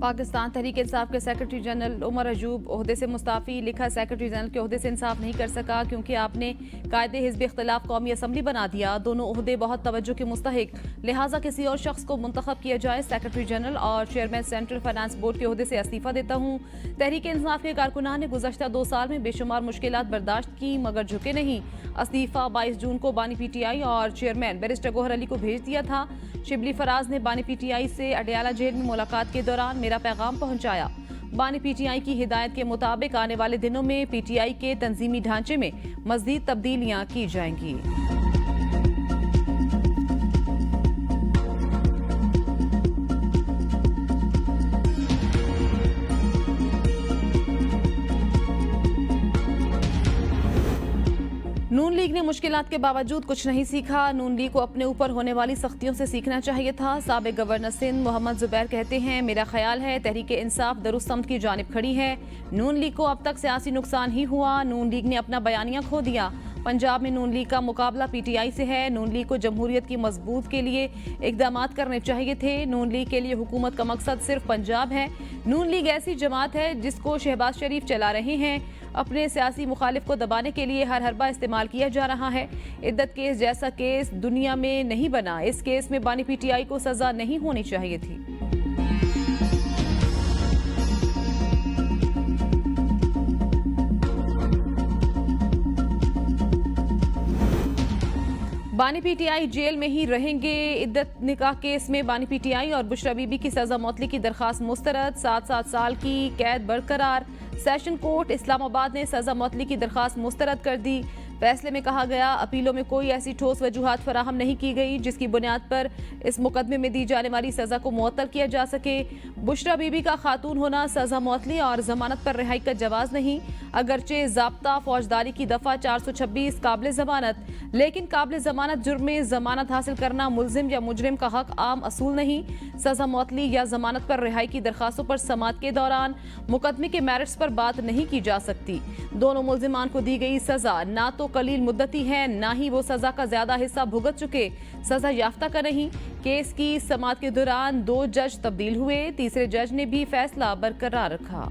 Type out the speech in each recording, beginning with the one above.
पाकिस्तान तहरीक इंसाफ के secretary general Umar Ayub ओहदे से मुस्ताफ़ी। लिखा, सेक्रेटरी जनरल के ओहदे से इंसाफ नहीं कर सका क्योंकि आपने कायदे हिज़्ब इख्तिलाफ कौमी असम्बली बना दिया। दोनों ओहदे बहुत तवज्जो के मुस्तहिक, लिहाजा किसी और शख्स को मुंतखब किया जाए। सेक्रेटरी जनरल और चेयरमैन सेंट्रल फाइनेंस बोर्ड के ओहदे से इस्तीफ़ा देता हूँ। तहरीक इंसाफ के कारकुनान ने गुज़श्ता 2 साल में बेशुमार मुश्किलात बर्दाश्त की मगर झुके नहीं। इस्तीफ़ा 22 जून को बानी PTI और चेयरमैन बैरिस्टर गौहर अली को भेज दिया था। शिबली फराज ने बानी PTI से अडयाला जेल में मुलाकात के दौरान मेरा पैगाम पहुंचाया। बानी PTI की हिदायत के मुताबिक आने वाले दिनों में PTI के तंजीमी ढांचे में मज़ीद तब्दीलियां की जाएंगी। नून लीग ने मुश्किलात के बावजूद कुछ नहीं सीखा। नून लीग को अपने ऊपर होने वाली सख्तियों से सीखना चाहिए था। साबिक गवर्नर सिंध मोहम्मद जुबैर कहते हैं, मेरा ख्याल है तहरीक इंसाफ दुरुस्त समत की जानिब खड़ी है। नून लीग को अब तक सियासी नुकसान ही हुआ। नून लीग ने अपना बयानिया खो दिया। पंजाब में नून लीग का मुकाबला PTI से है। नून लीग को जमहूरियत की मजबूत के लिए इकदामात करने चाहिए थे। नून लीग के लिए हुकूमत का मकसद सिर्फ पंजाब है। नून लीग ऐसी जमात है जिसको शहबाज शरीफ चला रहे हैं। अपने सियासी मुखालिफ को दबाने के लिए हर हरबा इस्तेमाल किया जा रहा है। इद्दत केस जैसा केस दुनिया में नहीं बना। इस केस में बानी PTI को सजा नहीं होनी चाहिए थी। बानी PTI जेल में ही रहेंगे। इद्दत निकाह केस में बानी PTI और बुशरा बीबी की सजा मौतली की दरखास्त मुस्तरद। 7-7 साल की कैद बरकरार। सेशन कोर्ट इस्लामाबाद ने सजा मौतली की दरखास्त मुस्तरद कर दी। फैसले में कहा गया, अपीलों में कोई ऐसी ठोस वजूहात फराहम नहीं की गई जिसकी बुनियाद पर इस मुकदमे में दी जाने वाली सजा को मुअत्तल किया जा सके। बुशरा बीबी का खातून होना सजा मौतली और जमानत पर रिहाई का जवाज नहीं। अगरचे ज़ाब्ता फौजदारी की दफ़ा 426 काबिल जमानत, लेकिन काबिल जमानत जुर्म में जमानत हासिल करना मुल्जिम या मुजरिम का हक आम असूल नहीं। सजा मौतली या जमानत पर रिहाई की दरखास्तों पर समाअत के दौरान मुकदमे के मेरिट्स पर बात नहीं की जा सकती। दोनों मुल्जिमान को दी गई सजा ना तो कलील मुद्दती है, ना ही वो सजा का ज्यादा हिस्सा भुगत चुके। सजा याफ्ता का नहीं। केस की समाअत के दौरान 2 जज तब्दील हुए। तीसरे जज ने भी फैसला बरकरार रखा।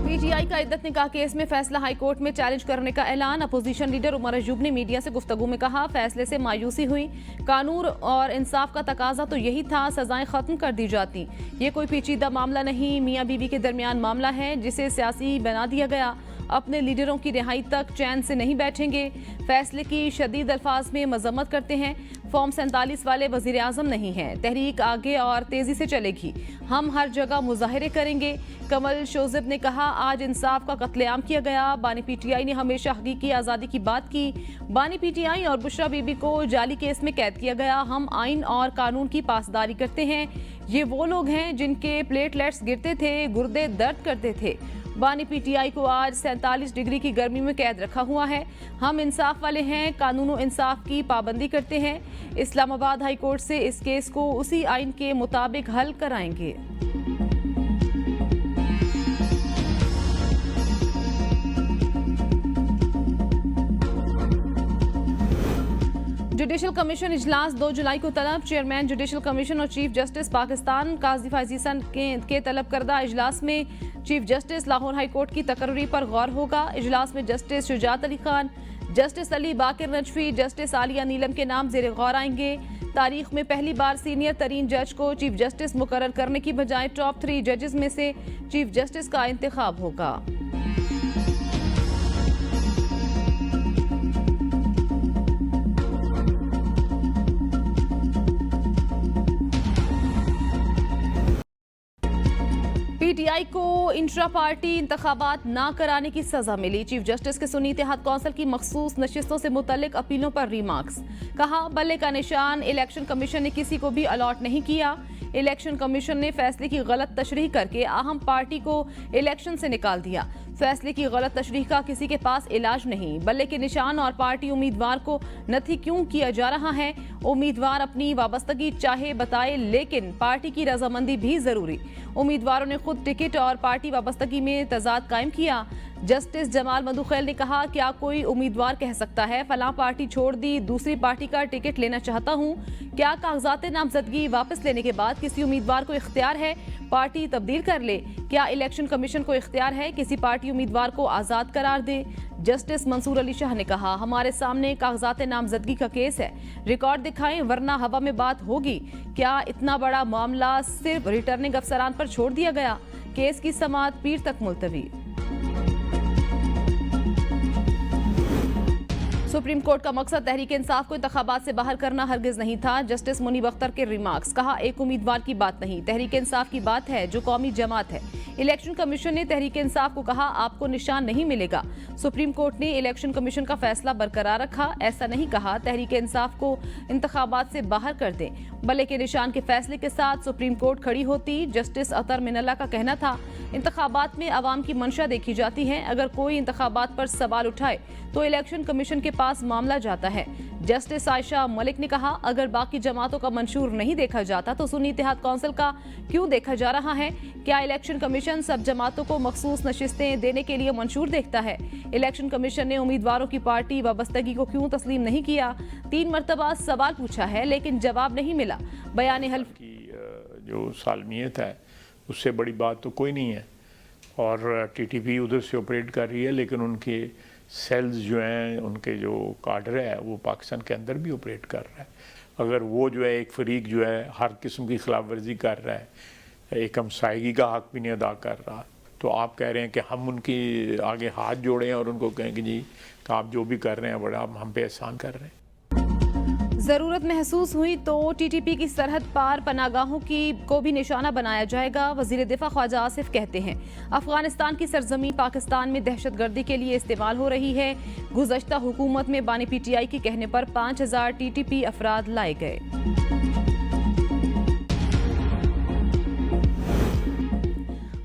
PTI का इद्दत निकाह केस में फैसला हाई कोर्ट में चैलेंज करने का ऐलान। अपोजिशन लीडर उमर अयूब ने मीडिया से गुफ्तगू में कहा, फैसले से मायूसी हुई। कानून और इंसाफ का तकाजा तो यही था, सजाएं खत्म कर दी जाती। ये कोई पेचीदा मामला नहीं, मियाँ बीवी के दरमियान मामला है जिसे सियासी बना दिया गया। अपने लीडरों की रिहाई तक चैन से नहीं बैठेंगे। फैसले की शदीद अल्फाज में मजम्मत करते हैं। फॉर्म 47 वाले वजीर आजम नहीं हैं। तहरीक आगे और तेजी से चलेगी। हम हर जगह मुजाहरे करेंगे। कमल शोजिब ने कहा, आज इंसाफ का कत्लेआम किया गया। बानी PTI ने हमेशा हकीकी आज़ादी की बात की। बानी PTI और बुशरा बीबी को जाली केस में कैद किया गया। हम आइन और कानून की पासदारी करते हैं। ये वो लोग हैं जिनके प्लेटलेट्स गिरते थे, गुर्दे दर्द करते थे। बानी PTI को आज 47 डिग्री की गर्मी में कैद रखा हुआ है। हम इंसाफ वाले हैं, कानून और इंसाफ की पाबंदी करते हैं। इस्लामाबाद हाई कोर्ट से इस केस को उसी आइन के मुताबिक हल कराएंगे। जुडिशल कमीशन इजलास 2 जुलाई को तलब। चेयरमैन जुडिशल कमीशन और चीफ जस्टिस पाकिस्तान काजी फायजी हसन के तलब करदा इजलास में chief justice Lahore high court की तकर्री पर गौर होगा। इजलास में जस्टिस शुजात अली खान, जस्टिस अली बाकिर नजफी, जस्टिस आलिया नीलम के नाम ज़ेरे गौर आएंगे। तारीख में पहली बार सीनियर तरीन जज को चीफ जस्टिस मुकर्रर करने की बजाय टॉप 3 जजेस में से चीफ जस्टिस का इंतखाब होगा। PTI को इंट्रा पार्टी इंतखाबात ना कराने की सजा मिली। चीफ जस्टिस के सुन्नी इत्तेहाद कौंसिल की मखसूस नशिस्तों से मुतल्लिक अपीलों पर रिमार्क्स। कहा, बल्ले का निशान इलेक्शन कमीशन ने किसी को भी अलॉट नहीं किया। इलेक्शन कमीशन ने फैसले की गलत तशरीह करके अहम पार्टी को इलेक्शन से निकाल दिया। फैसले की गलत तशरीह का किसी के पास इलाज नहीं। बल्ले के निशान और पार्टी उम्मीदवार को नथी क्यों किया जा रहा है। उम्मीदवार अपनी वाबस्तगी चाहे बताए, लेकिन पार्टी की रजामंदी भी जरूरी। उम्मीदवारों ने खुद टिकट और पार्टी वाबस्तगी में तजाद कायम किया। जस्टिस जमाल मधुखैल ने कहा, क्या कोई उम्मीदवार कह सकता है फलां पार्टी छोड़ दी, दूसरी पार्टी का टिकट लेना चाहता हूं? क्या कागजात नामजदगी वापस लेने के बाद किसी उम्मीदवार को इख्तियार है पार्टी तब्दील कर ले? क्या इलेक्शन कमीशन को इख्तियार है किसी पार्टी उम्मीदवार को आजाद करार दे? जस्टिस मंसूर अली शाह ने कहा, हमारे सामने कागजात नामजदगी का केस है, रिकॉर्ड दिखाएं वरना हवा में बात होगी। क्या इतना बड़ा मामला सिर्फ रिटर्निंग अफसरान पर छोड़ दिया गया? केस की समाअत पीर तक मुलतवी। सुप्रीम कोर्ट का मकसद तहरीक इंसाफ को इंतखाबात से बाहर करना हरगिज नहीं था। जस्टिस मुनीब अख्तर के रिमार्क्स, कहा एक उम्मीदवार की बात नहीं, तहरीक इंसाफ की बात है जो कौमी जमात है। इलेक्शन कमीशन ने तहरीक इंसाफ को कहा आपको निशान नहीं मिलेगा। सुप्रीम कोर्ट ने इलेक्शन कमीशन का फैसला बरकरार रखा, ऐसा नहीं कहा तहरीक इंसाफ को इंतखाबात से बाहर कर दें। बल्ले के निशान के फैसले के साथ सुप्रीम कोर्ट खड़ी होती। जस्टिस अतर मिनल्ला का कहना था, इंतखाबात में अवाम की मंशा देखी जाती है, अगर कोई इंतखाबात पर सवाल उठाए तो इलेक्शन कमीशन के पास मामला जाता है। जस्टिस आयशा मलिक ने कहा, अगर बाकी जमातों का मंशूर नहीं देखा जाता तो सुन्नी इत्तेहाद कौंसिल का क्यों देखा जा रहा है? क्या इलेक्शन कमीशन सब जमातों को मखसूस नशिस्तें देने के लिए मंशूर देखता है? इलेक्शन कमीशन ने उम्मीदवारों की पार्टी वाबस्तगी को क्यों तस्लीम नहीं किया? 3 मरतबा सवाल पूछा है लेकिन जवाब नहीं मिला। बयान हल्फ की जो सालमियत है उससे बड़ी बात तो कोई नहीं है, और टीटीपी उधर से ऑपरेट कर रही है, लेकिन उनके सेल्स जो हैं, उनके जो काडर है वो पाकिस्तान के अंदर भी ऑपरेट कर रहा है। अगर वो जो है एक फरीक जो है हर किस्म की खिलाफ वर्जी कर रहा है, एक हमसायगी का हक भी नहीं अदा कर रहा, तो आप कह रहे हैं कि हम उनकी आगे हाथ जोड़ें और उनको कहें कि जी तो आप जो भी कर रहे हैं बड़ा हम पे एहसान कर रहे हैं। जरूरत महसूस हुई तो टीटीपी की सरहद पार पनागाहों को भी निशाना बनाया जाएगा। वजीर दिफा ख्वाजा आसिफ कहते हैं, अफगानिस्तान की सरजमीन पाकिस्तान में दहशतगर्दी के लिए इस्तेमाल हो रही है। गुज़श्ता हुकूमत में बानी पीटीआई के कहने पर 5000 टीटीपी अफराद लाए गए।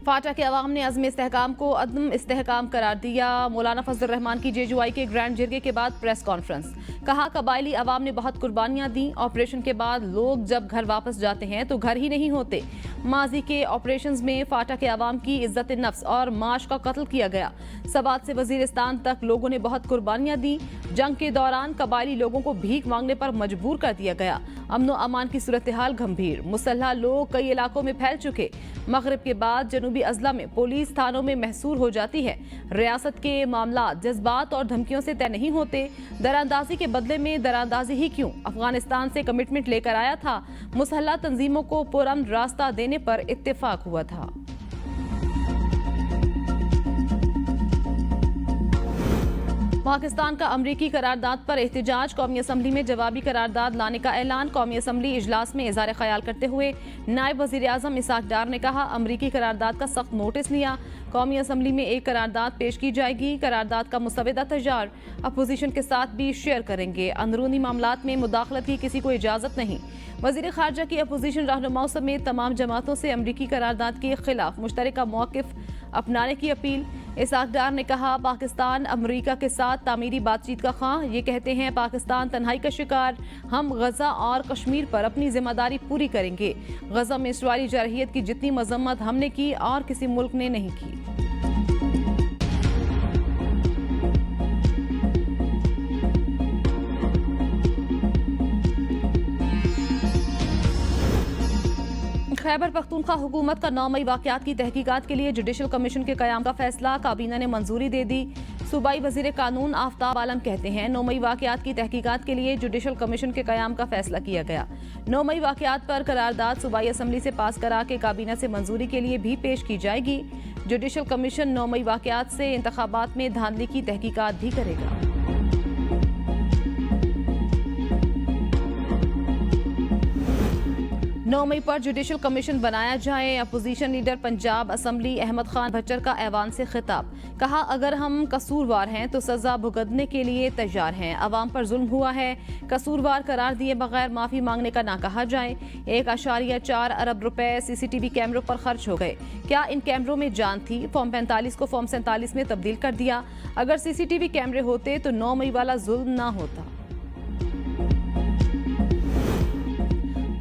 फाटा के अवाम ने अज़्म इस्तेहकाम को अदम इस्तेहकाम करार दिया। मौलाना फजल रहमान की जेजुआई के ग्रैंड जिरगे के बाद प्रेस कॉन्फ्रेंस, कहा कबायली अवाम ने बहुत कुर्बानियां दी। ऑपरेशन के बाद लोग जब घर वापस जाते हैं तो घर ही नहीं होते। माजी के ऑपरेशंस में फाटा के अवाम की इज्जत नफ्स और माश का कत्ल किया गया। सवात से वजीरिस्तान तक लोगों ने बहुत कुर्बानियां दी। जंग के दौरान कबायली लोगों को भीख मांगने पर मजबूर कर दिया गया। अमनो अमान की सूरत हाल गंभीर, मुसल्ह लोग कई इलाकों में फैल चुके। मगरिब के बाद जनूबी अजला में पुलिस थानों में महसूर हो जाती है। रियासत के मामला जज्बात और धमकियों से तय नहीं होते। दरांदाजी के बदले में दरांदाजी ही क्यों? अफगानिस्तान से कमिटमेंट लेकर आया था। मुसल्ह तंजीमों को पुरअमन रास्ता देने पर इत्तेफाक हुआ था। पाकिस्तान का अमरीकी करारदाद पर एहतजाज, कौमी असम्बली में जवाबी करारदाद लाने का ऐलान। कौमी असम्बली इजलास में इज़हार ख्याल करते हुए नायब वज़ीर आज़म इसाक डार ने कहा, अमरीकी करारदाद का सख्त नोटिस लिया। कौमी असम्बली में एक करारदाद पेश की जाएगी। करारदाद का मुसवदा तैयार, अपोजिशन के साथ भी शेयर करेंगे। अंदरूनी मामलात में मुदाखलत की किसी को इजाज़त नहीं। वज़ीर ख़ारजा की अपोजिशन रहनुमाओं समेत तमाम जमातों से अमरीकी करारदाद के खिलाफ मुश्तरका मौक़िफ़ अपनाने की अपील। इसाक डार ने कहा, पाकिस्तान अमरीका के साथ तामीरी बातचीत का ख्वाह। ये कहते हैं पाकिस्तान तन्हाई का शिकार, हम गजा और कश्मीर पर अपनी जिम्मेदारी पूरी करेंगे। गजा में इसराइली जरहियत की जितनी मजम्मत हमने की और किसी मुल्क ने नहीं की। खैबर पख्तूनख्वा हुकूमत का 9 मई वाक़यात की तहकीकात के लिए जुडिशल कमीशन के क़याम का फैसला, काबीना ने मंजूरी दे दी। सूबाई वज़ीर कानून आफ्ताब आलम कहते हैं, 9 मई वाक़यात की तहकीकात के लिए जुडिशल कमीशन के क़याम का फैसला किया गया। 9 मई वाक़यात पर करारदाद सूबाई असम्बली से पास करा के काबीना से मंजूरी के लिए भी पेश की जाएगी। जुडिशल कमीशन 9 मई वाक़यात से इंतखाबात में धांधली की तहकीकात भी करेगा। नौ मई पर जुडिशल कमीशन बनाया जाए। Opposition leader Punjab assembly Ahmad Khan Bhachar का ऐवान से खिताब, कहा अगर हम कसूरवार हैं तो सजा भुगतने के लिए तैयार हैं। अवाम पर जुल्म हुआ है, कसूरवार करार दिए बगैर माफी मांगने का ना कहा जाए। 1.4 अरब रुपए सीसीटीवी कैमरों पर खर्च हो गए। क्या इन कैमरों में जान थी? फॉर्म 45 को फॉर्म 47 में तब्दील कर दिया। अगर सीसीटीवी कैमरे होते तो 9 मई वाला जुल्म ना होता।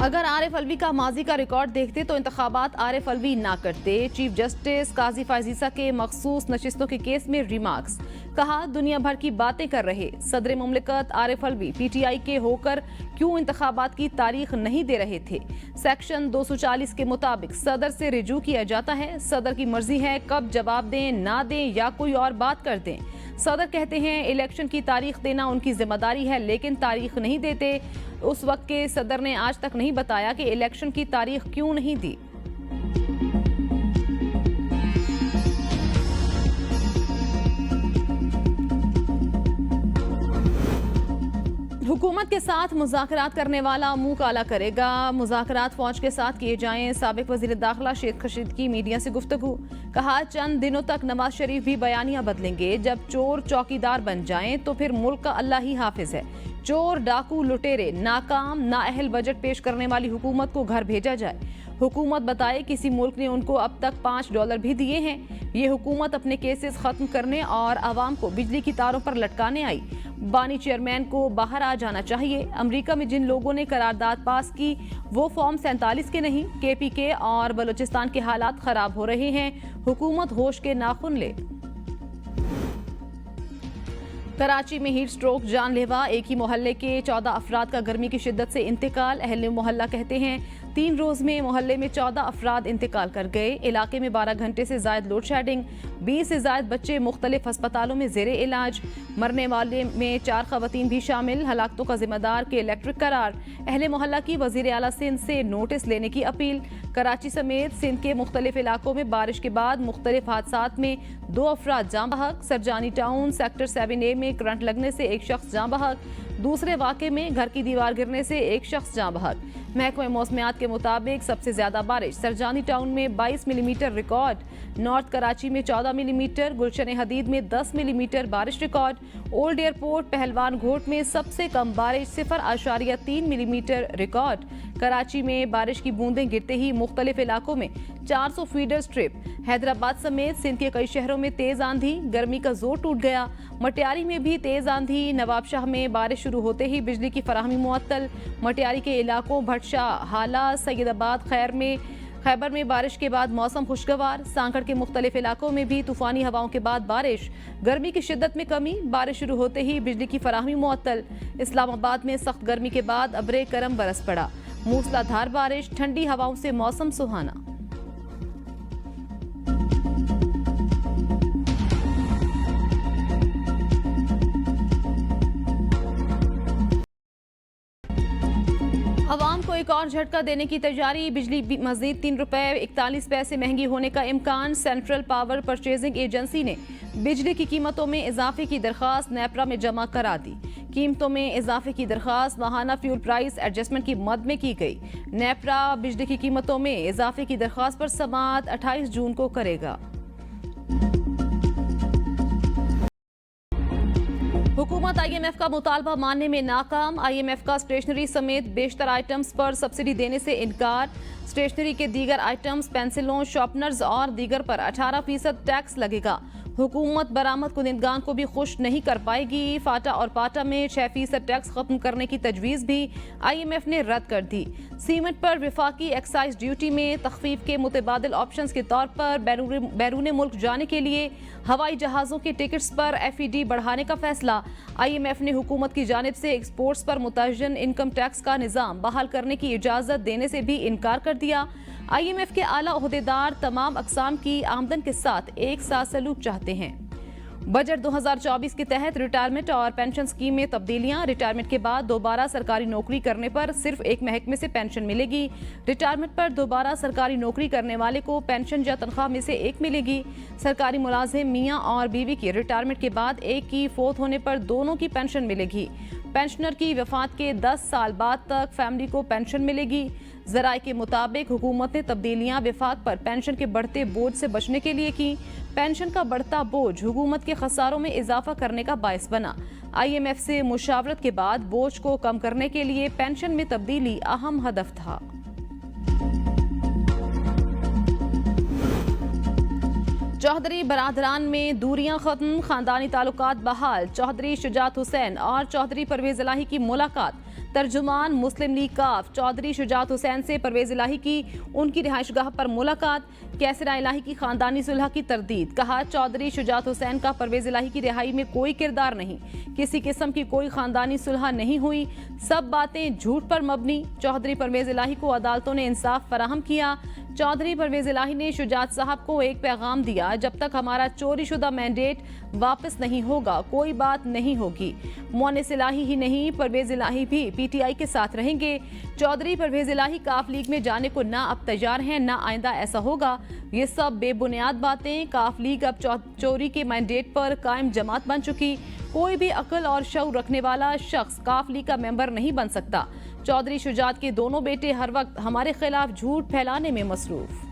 अगर आरिफ अलवी का माजी का रिकॉर्ड देखते तो इंतखाबात आरिफ अलवी ना करते। चीफ जस्टिस काजी फायजीसा के मखसूस नशिस्तों के केस में रिमार्क्स। कहा, दुनिया भर की बातें कर रहे सदर मुमलिकत आरिफ अलवी पीटीआई के होकर क्यों इंतखाबात की तारीख नहीं दे रहे थे। सेक्शन 240 के मुताबिक सदर से रिजू किया जाता है। सदर की मर्जी है कब जवाब दें, ना दें या कोई और बात कर दें। सदर कहते हैं इलेक्शन की तारीख देना उनकी जिम्मेदारी है, लेकिन तारीख नहीं देते। उस वक्त के सदर ने आज तक नहीं बताया कि इलेक्शन की तारीख क्यों नहीं दी। हुकूमत के साथ मुज़ाकरात करने वाला मुंह काला करेगा। मुज़ाकरात फौज के साथ किए जाएं। साबिक वज़ीर दाखिला शेख रशीद की मीडिया से गुफ्तगू। कहा, चंद दिनों तक नवाज शरीफ भी बयानियां बदलेंगे। जब चोर चौकीदार बन जाएं तो फिर मुल्क का अल्लाह ही हाफिज है। चोर डाकू लुटेरे नाकाम नाअहल बजट पेश करने वाली हुकूमत को घर भेजा जाए। हुकूमत बताए किसी मुल्क ने उनको अब तक $5 भी दिए हैं। ये हुकूमत अपने केसेस खत्म करने और आवाम को बिजली की तारों पर लटकाने आई। बानी चेयरमैन को बाहर आ जाना चाहिए। अमेरिका में जिन लोगों ने करारदाद पास की वो फॉर्म 47 के नहीं। KPK और बलूचिस्तान के हालात खराब हो रहे हैं। हुकूमत होश के नाखून ले। कराची में हीट स्ट्रोक जानलेवा। एक ही मोहल्ले के 14 अफराद का गर्मी की शिद्दत से इंतकाल। अहले मोहल्ला कहते हैं 3 रोज में मोहल्ले में 14 अफराद इंतकाल कर गए। इलाके में 12 घंटे से जायद लोड शेडिंग। 20 से जायद बच्चे मुख्तलिफ अस्पतालों में जेरे इलाज। मरने वाले में 4 खवातीन भी शामिल। हलाकतों का जिम्मेदार के इलेक्ट्रिक करार। अहले मोहल्ला की वजीर आला सिंध से नोटिस लेने की अपील। कराची समेत सिंध के मुख्तलिफ इलाकों में बारिश के बाद मुख्तलिफ हादसात में 2 अफराद जाँ बहक। सरजानी टाउन सेक्टर 7A में करंट लगने से एक शख्स जाँ बहक। दूसरे वाक़े में घर की दीवार गिरने से एक शख्स जाँ बहक। महकमे मौसमियात के मुताबिक सबसे ज्यादा बारिश सरजानी टाउन में 22 मिलीमीटर रिकॉर्ड। नॉर्थ कराची में 14 मिलीमीटर। गुलशन हदीद में 10 मिलीमीटर बारिश रिकॉर्ड। ओल्ड एयरपोर्ट पहलवान घोट में सबसे कम बारिश 0.3 मिलीमीटर रिकॉर्ड। कराची में बारिश की बूंदें गिरते ही मुख्तलिफ इलाकों में 400 फीडर स्ट्रिप। हैदराबाद समेत सिंध के कई शहरों में तेज आंधी। गर्मी का जोर टूट गया। मटियारी में भी तेज आंधी। नवाबशाह में बारिश शुरू होते ही बिजली की फराहमी मुअत्तल। मटियारी के इलाकों भटशाह, हाला, सैयदाबाद, खैबर में बारिश के बाद मौसम खुशगवार। सांकड़ के मुख्तलिफ इलाकों में भी तूफानी हवाओं के बाद बारिश। गर्मी की शिद्दत में कमी। बारिश शुरू होते ही बिजली की फराहमी मुअत्तल। इस्लामाबाद में सख्त गर्मी के बाद अब्रे करम बरस पड़ा। मूसलाधार बारिश। ठंडी हवाओं से मौसम सुहाना। अवाम को एक और झटका देने की तैयारी। बिजली मजीद ₹3.41 महंगी होने का इम्कान। सेंट्रल पावर परचेजिंग एजेंसी ने बिजली की कीमतों में इजाफे की दरख्वास्त नेपरा में जमा करा दी। कीमतों में इजाफे की दरख्वास्त माहाना फ्यूल प्राइस एडजस्टमेंट की मद में की गई। नेपरा बिजली की कीमतों में इजाफे की दरख्वास्त पर समाअत 28 जून को करेगा। हुकूमत IMF का मुतालबा मानने में नाकाम। IMF का स्टेशनरी समेत बेशतर आइटम्स पर सब्सिडी देने से इनकार। स्टेशनरी के दीगर आइटम्स, पेंसिलों, शॉर्पनर्स और दीगर पर 18% टैक्स लगेगा। हुकूमत बरामद कुनिंदगान को भी खुश नहीं कर पाएगी। फाटा और पाटा में 6% टैक्स खत्म करने की तजवीज़ भी IMF ने रद्द कर दी। सीमेंट पर विफाकी एक्साइज ड्यूटी में तखफीफ के मुतबादिल ऑप्शंस के तौर पर बैरून मुल्क जाने के लिए हवाई जहाज़ों के टिकट्स पर FED बढ़ाने का फैसला। IMF ने हुकूमत की जानिब से एक्सपोर्ट्स पर मुतय्यन इनकम टैक्स का निज़ाम बहाल करने की इजाज़त देने से भी इनकार कर दिया। IMF के आला ओहदेदार तमाम अक़साम की आमदन के साथ एक साथ सलूक चाहते हैं। बजट 2024 के तहत रिटायरमेंट और पेंशन स्कीम में तब्दीलियां। रिटायरमेंट के बाद दोबारा सरकारी नौकरी करने पर सिर्फ एक महकमे से पेंशन मिलेगी। रिटायरमेंट पर दोबारा सरकारी नौकरी करने वाले को पेंशन या तनख्वाह में से एक मिलेगी। सरकारी मुलाजिम मियाँ और बीवी की रिटायरमेंट के बाद एक की फोत होने पर दोनों की पेंशन मिलेगी। पेंशनर की वफात के 10 साल बाद तक फैमिली को पेंशन मिलेगी। ज़राए के मुताबिक हुकूमत ने तब्दीलियां विफाक पर पेंशन के बढ़ते बोझ से बचने के लिए की। पेंशन का बढ़ता बोझ हुकूमत के खसारों में इजाफा करने का बायस बना। IMF से मुशावरत के बाद बोझ को कम करने के लिए पेंशन में तब्दीली अहम हदफ था। चौधरी बरादरान में दूरियां खत्म, खानदानी ताल्लुकात बहाल। चौधरी शुजात हुसैन और चौधरी परवेज इलाही की मुलाकात। तर्जुमान मुस्लिम लीग काफ चौधरी शुजात हुसैन से परवेज इलाही की उनकी रिहाइशगाह पर मुलाकात, कैसरा इलाही की खानदानी सुलह की तरदीद। कहा, चौधरी शुजात हुसैन का परवेज इलाही की रिहाई में कोई किरदार नहीं, किसी किस्म की कोई खानदानी सुलह नहीं हुई, सब बातें झूठ पर मबनी। चौधरी परवेज इलाही को अदालतों ने इंसाफ फराहम किया। चौधरी परवेज इलाही ने शुजात साहब को एक पैगाम दिया, जब तक हमारा चोरी शुदा मैंडेट वापस नहीं होगा कोई बात नहीं होगी। मोनिस इलाही ही नहीं, परवेज इलाही भी पीटीआई के साथ रहेंगे। चौधरी परवेज इलाही काफ लीग में जाने को ना अब तैयार हैं ना आइंदा ऐसा होगा। ये सब बेबुनियाद बातें। काफ लीग अब चोरी के मैंडेट पर कायम जमात बन चुकी। कोई भी अक्ल और शऊर रखने वाला शख्स काफ लीग का मेंबर नहीं बन सकता। चौधरी शुजात के दोनों बेटे हर वक्त हमारे खिलाफ झूठ फैलाने में मसरूफ।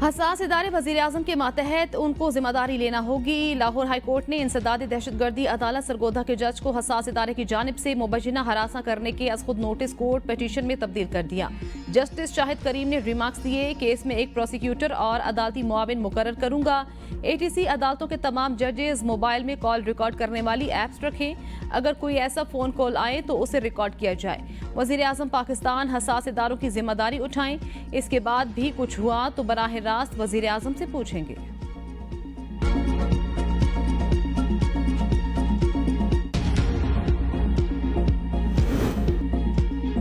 हसास इदारे वज़ीर आज़म के मातहत उनको जिम्मेदारी लेना होगी। लाहौर हाई कोर्ट ने इंसदाद दहशतगर्दी अदालत सरगोधा के जज को हसास इदारे की जानिब से मुबज्जिना हरासा करने के अज़ खुद नोटिस कोर्ट पिटीशन में तब्दील कर दिया। जस्टिस शाहिद करीम ने रिमार्क्स दिए, केस में एक प्रोसिक्यूटर और अदालती मुआविन मुकर्रर करूंगा। एटीसी अदालतों के तमाम जजेस मोबाइल में कॉल रिकॉर्ड करने वाली ऐप्स रखें। अगर कोई ऐसा फोन कॉल आए तो उसे रिकॉर्ड किया जाए। वज़ीर आज़म पाकिस्तान हसास इदारों की जिम्मेदारी उठाएं। इसके बाद भी कुछ हुआ तो बराह रास्त वज़ीर आज़म से पूछेंगे।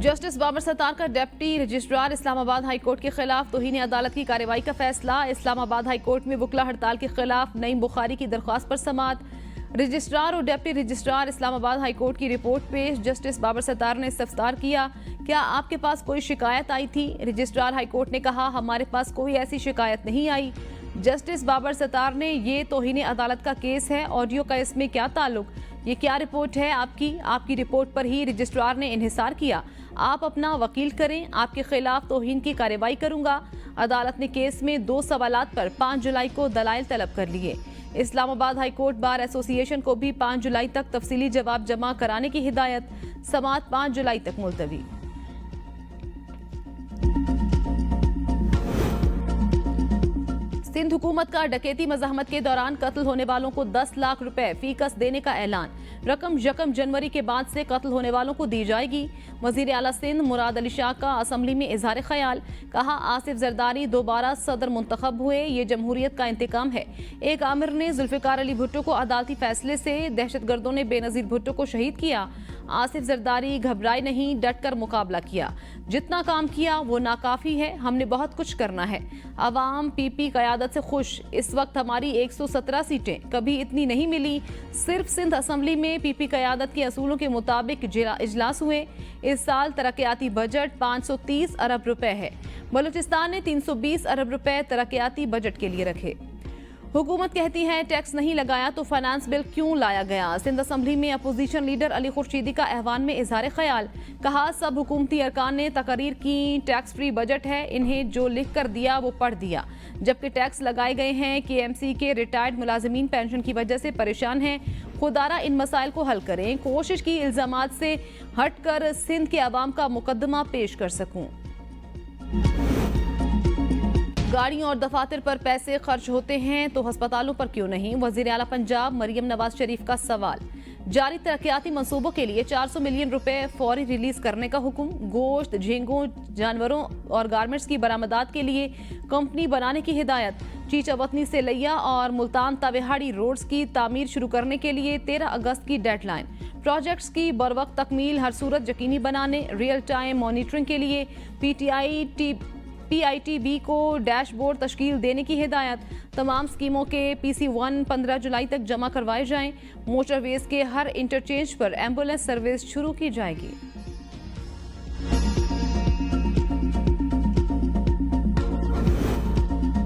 जस्टिस बाबर सत्तार का deputy registrar Islamabad high court के खिलाफ तौहीन अदालत की कार्रवाई का फैसला। इस्लामाबाद हाई कोर्ट में वकला हड़ताल के खिलाफ नईम बुखारी की दरख्वास्त पर समाअत। रजिस्ट्रार और deputy registrar Islamabad high court की रिपोर्ट पेश। जस्टिस बाबर सत्तार ने इस्तफसार किया, क्या आपके पास कोई शिकायत आई थी? रजिस्ट्रार हाई कोर्ट ने कहा, हमारे पास कोई ऐसी शिकायत नहीं आई। जस्टिस बाबर सत्तार ने, ये तौहीन अदालत का केस है, ऑडियो का इसमें क्या ताल्लुक? ये क्या रिपोर्ट है आपकी रिपोर्ट पर ही रजिस्ट्रार ने इन्हिसार किया। आप अपना वकील करें, आपके खिलाफ तौहीन की कार्रवाई करूंगा। अदालत ने केस में 2 सवालात पर 5 जुलाई को दलाइल तलब कर लिए। Islamabad high court bar association को भी 5 जुलाई तक तफसीली जवाब जमा कराने की हिदायत। समाअत 5 जुलाई तक मुलतवी। सिंध हुकूमत का डकैती मज़ाहमत के दौरान कत्ल होने वालों को 10 लाख रुपए फीकस देने का ऐलान। रकम 1 जनवरी के बाद से कत्ल होने वालों को दी जाएगी। वज़ीर आला सिंध मुराद अली शाह का असम्बली में इजहार ख्याल। कहा, आसिफ जरदारी दोबारा सदर मुंतखब हुए, ये जमहूरियत का इंतकाम है। एक आमिर ने जुल्फ़िकार अली भुट्टो को अदालती फैसले से, दहशतगर्दों ने बेनज़ीर भुट्टो को शहीद किया। आसिफ जरदारी घबराए नहीं, डट कर मुकाबला किया। जितना काम किया वो नाकाफी है, हमने बहुत कुछ करना है। अवाम पीपी क़यादत से खुश। इस वक्त हमारी 117 सीटें, कभी इतनी नहीं मिली। सिर्फ सिंध असम्बली में पीपी क़यादत के असूलों के मुताबिक इजलास हुए। इस साल तरक्याती बजट 530 अरब रुपए है। बलूचिस्तान ने 320 अरब रुपए तरक्याती बजट के लिए रखे। हुकूमत कहती है टैक्स नहीं लगाया तो फाइनेंस बिल क्यों लाया गया। सिंध असम्बली में अपोजिशन लीडर अली खुर्शीदी का ऐवान में इजहार ख्याल। कहा, सब हुकूमती अरकान ने तकरीर की, टैक्स फ्री बजट है, इन्हें जो लिख कर दिया वो पढ़ दिया। जबकि टैक्स लगाए गए हैं। KMC के रिटायर्ड मुलाजिमीन पेंशन की वजह से परेशान हैं। खुदारा इन मसाइल को हल करें। कोशिश की इल्जामात से हट कर सिंध के अवाम का मुकदमा पेश कर सकूं। गाड़ियों और दफातर पर पैसे खर्च होते हैं तो अस्पतालों पर क्यों नहीं? वज़ीर आला पंजाब मरियम नवाज शरीफ का सवाल। जारी तरक्याती मंसूबों के लिए 400 मिलियन रुपए फौरी रिलीज करने का हुक्म। गोश्त, झींगों, जानवरों और गारमेंट्स की बरामदात के लिए कंपनी बनाने की हिदायत। चीचा वतनी से लिया और मुल्तान तवेहाड़ी रोड्स की तामीर शुरू करने के लिए 13 अगस्त की डेडलाइन। प्रोजेक्ट्स की बरवक्त तकमील हर सूरत यकीनी बनाने, रियल टाइम मॉनिटरिंग के लिए PITB को डैशबोर्ड तश्कील देने की हिदायत। तमाम स्कीमों के PC1 15 जुलाई तक जमा करवाए जाएं। मोटरवेज के हर इंटरचेंज पर एम्बुलेंस सर्विस शुरू की जाएगी।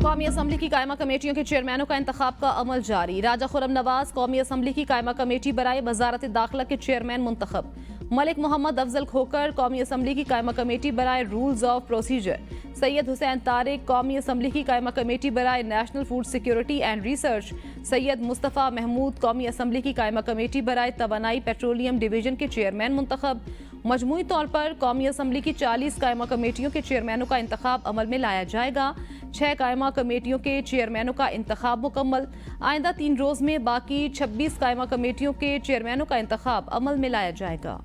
कौमी असम्बली की कायमा कमेटियों के चेयरमैनों का इंतखाब का अमल जारी। राजा खुर्रम नवाज कौमी असम्बली की कायमा कमेटी बराए वजारत दाखिला के चेयरमैन मुंतखब। मलिक मोहम्मद अफजल खोकर कौमी असम्बली की कायमा कमेटी बराए rules of procedure. Syed Hussain Tariq कौमी असम्बली की कायमा कमेटी बराए national food security and research. Syed Mustafa Mahmood कौमी असम्बली की कायमा कमेटी बराए तवानाई पेट्रोलियम डिवीजन के चेयरमैन मुंतखब। मजमूई तौर पर कौमी असम्बली की 40 कायमा कमेटियों के चेयरमैनों का इंतखाब अमल में लाया जाएगा। 6 कायमा कमेटियों के चेयरमैनों का इंतखाब मुकम्मल। आइंदा 3 रोज में बाकी 26 कायमा कमेटियों के चेयरमैनों का इंतखाब अमल में लाया जाएगा।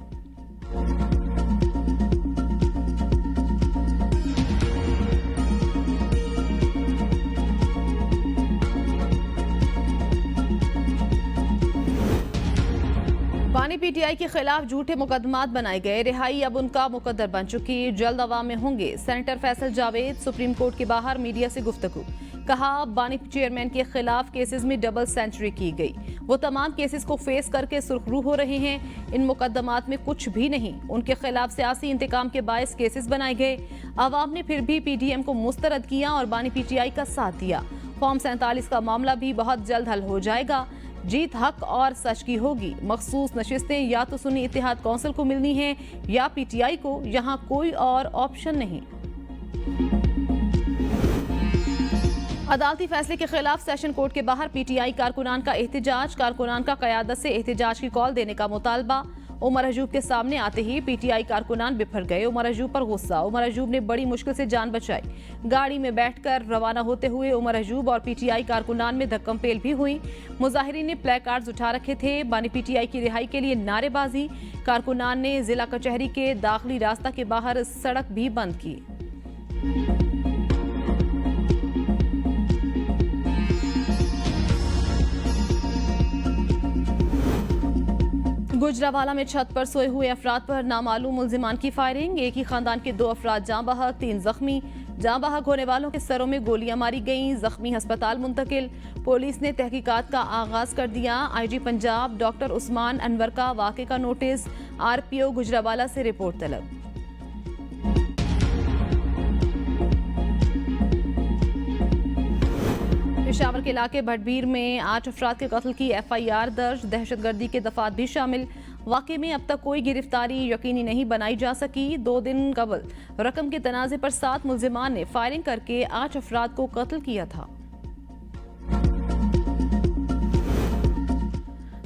बानी पीटीआई के खिलाफ झूठे मुकदमात बनाए गए, रिहाई अब उनका मुकद्दर बन चुकी। जल्द अवाम में होंगे। Senator Faisal Javed supreme court के बाहर मीडिया से गुफ्तगू। कहा, बानी चेयरमैन के खिलाफ केसेस में डबल सेंचुरी की गई। वो तमाम केसेस को फेस करके सुर्खरू हो रहे हैं। इन मुकदमात में कुछ भी नहीं। उनके खिलाफ सियासी इंतकाम के बायस केसेस बनाए गए। अवाम ने फिर भी पीडीएम को मुस्तरद किया और बानी पीटीआई का साथ दिया। फॉर्म 47 का मामला भी बहुत जल्द हल हो जाएगा। जीत हक और सच की होगी। मखसूस नशिस्तें या तो सुन्नी इत्तेहाद कौंसिल को मिलनी है या पीटीआई को। यहाँ कोई और ऑप्शन नहीं। अदालती फैसले के खिलाफ सेशन कोर्ट के बाहर पीटीआई कारकुनान का एहतजाज। कारकुनान का क़यादत से एहतजाज की कॉल देने का मुतालबा। उमर अजूब के सामने आते ही पीटीआई कारकुनान बिफर गए। उमर अजूब पर गुस्सा। उमर अजूब ने बड़ी मुश्किल से जान बचाई। गाड़ी में बैठकर रवाना होते हुए उमर अजूब और पीटीआई कारकुनान में धक्कम-पेल भी हुई। मुजाहिरीन ने प्ले कार्ड्स उठा रखे थे। बानी पीटीआई की रिहाई के लिए नारेबाजी। कारकुनान ने जिला कचहरी के दाखिली रास्ता के बाहर सड़क भी बंद की। गुजरावाला में छत पर सोए हुए अफराद पर नामालूम मुल्जिमान की फायरिंग। एक ही खानदान के 2 अफराद जाँ बहक, 3 जख्मी। जाँ बहक होने वालों के सरों में गोलियां मारी गईं। जख्मी अस्पताल मुंतकिल। पुलिस ने तहकीकात का आगाज कर दिया। आईजी पंजाब डॉक्टर उस्मान अनवर का वाक़े का नोटिस। आरपीओ गुजरावाला से रिपोर्ट तलब। पेशावर के इलाके भटबीर में 8 अफराद के कत्ल की FIR दर्ज। दहशतगर्दी के दफात भी शामिल। वाक़े में अब तक कोई गिरफ्तारी यकीनी नहीं बनाई जा सकी। 2 दिन कबल रकम के तनाज़े पर 7 मुल्जिमान ने फायरिंग करके 8 अफराद को कत्ल किया था।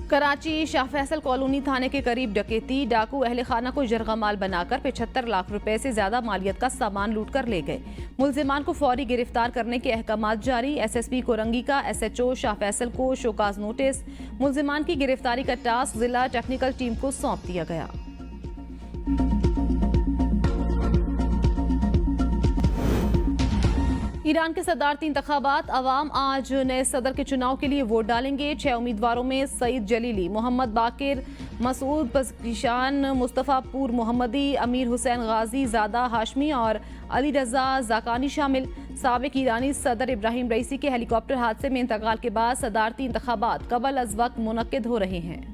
कराची शाह फैसल कॉलोनी थाने के करीब डकैती। डाकू अहले खाना को जरगामाल बनाकर 75 लाख रुपए से ज्यादा मालियत का सामान लूट कर ले गए। मुल्जिमान को फौरी गिरफ्तार करने के अहकामात जारी। SSP कोरंगी का SHO शाह फैसल को शोकाज नोटिस। मुल्जिमान की गिरफ्तारी का टास्क जिला टेक्निकल टीम को सौंप दिया गया। ईरान के सदारती इंतखाबात। अवाम आज नए सदर के चुनाव के लिए वोट डालेंगे। 6 उम्मीदवारों में सईद जलीली, मोहम्मद बाकिर, मसूद पज़किशान, मुस्तफ़ा पूर मोहम्मदी, अमीर हुसैन गाजी, ज़ादा हाशमी और अली रज़ा ज़ाकानी शामिल। साबिक ईरानी सदर इब्राहिम रईसी के हेलीकॉप्टर हादसे में इंतकाल के बाद सदारती इंतखाबात कबल अज़ वक्त मुनक्किद हो रहे हैं।